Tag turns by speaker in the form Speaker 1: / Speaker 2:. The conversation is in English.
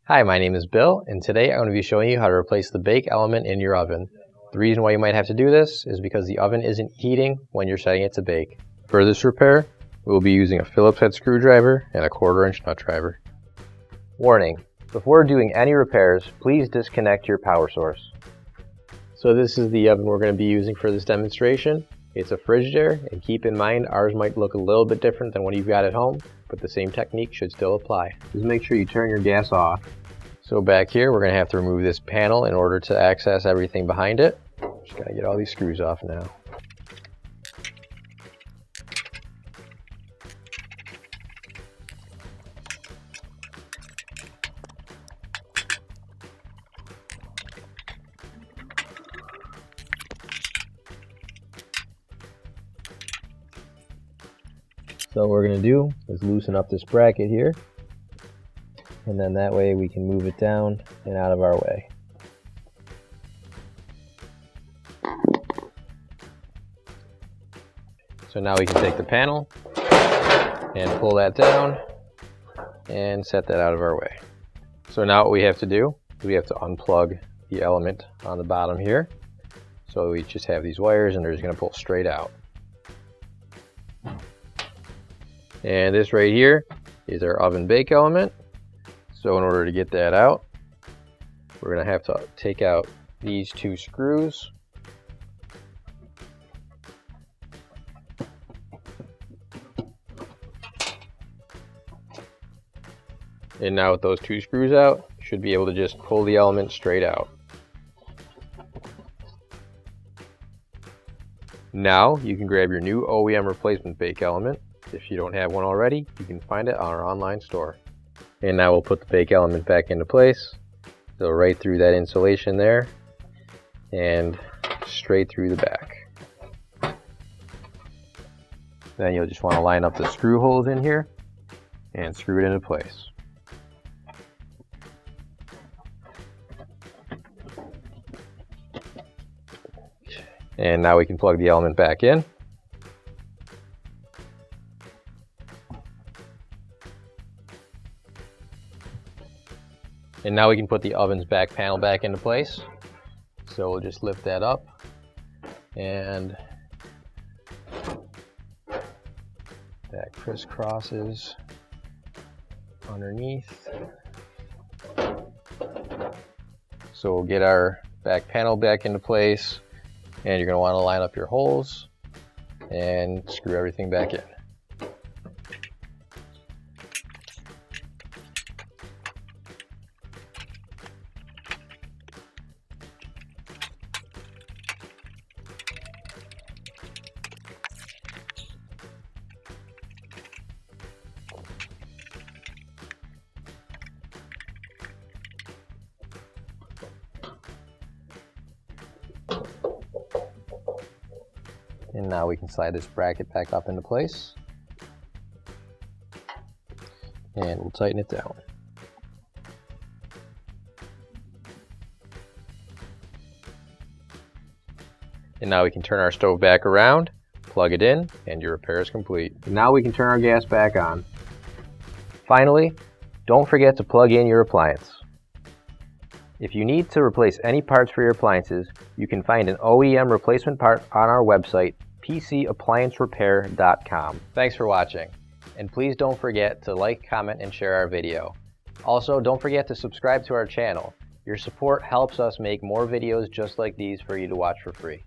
Speaker 1: Hi, my name is Bill, and today I'm going to be showing you how to replace the bake element in your oven. The reason why you might have to do this is because the oven isn't heating when you're setting it to bake. For this repair, we will be using a Phillips head screwdriver and a 1/4-inch nut driver. Warning: before doing any repairs, please disconnect your power source. So this is the oven we're going to be using for this demonstration. It's a Frigidaire, and keep in mind ours might look a little bit different than what you've got at home, but the same technique should still apply. Just make sure you turn your gas off. So back here we're going to have to remove this panel in order to access everything behind it. Just got to get all these screws off now. So what we're going to do is loosen up this bracket here, and then that way we can move it down and out of our way. So now we can take the panel and pull that down and set that out of our way. So now what we have to do is we have to unplug the element on the bottom here. So we just have these wires and they're just going to pull straight out. And this right here is our oven bake element. So in order to get that out, we're going to have to take out these two screws. And now with those two screws out, you should be able to just pull the element straight out. Now you can grab your new OEM replacement bake element. If you don't have one already, you can find it on our online store. And now we'll put the bake element back into place. So right through that insulation there and straight through the back. Then you'll just want to line up the screw holes in here and screw it into place. And now we can plug the element back in. And now we can put the oven's back panel back into place. So we'll just lift that up and that crisscrosses underneath. So we'll get our back panel back into place, and you're going to want to line up your holes and screw everything back in. And now we can slide this bracket back up into place, and we'll tighten it down. And now we can turn our stove back around, plug it in, and your repair is complete. And now we can turn our gas back on. Finally, don't forget to plug in your appliance. If you need to replace any parts for your appliances, you can find an OEM replacement part on our website, PCApplianceRepair.com. Thanks for watching, and please don't forget to like, comment, and share our video. Also, don't forget to subscribe to our channel. Your support helps us make more videos just like these for you to watch for free.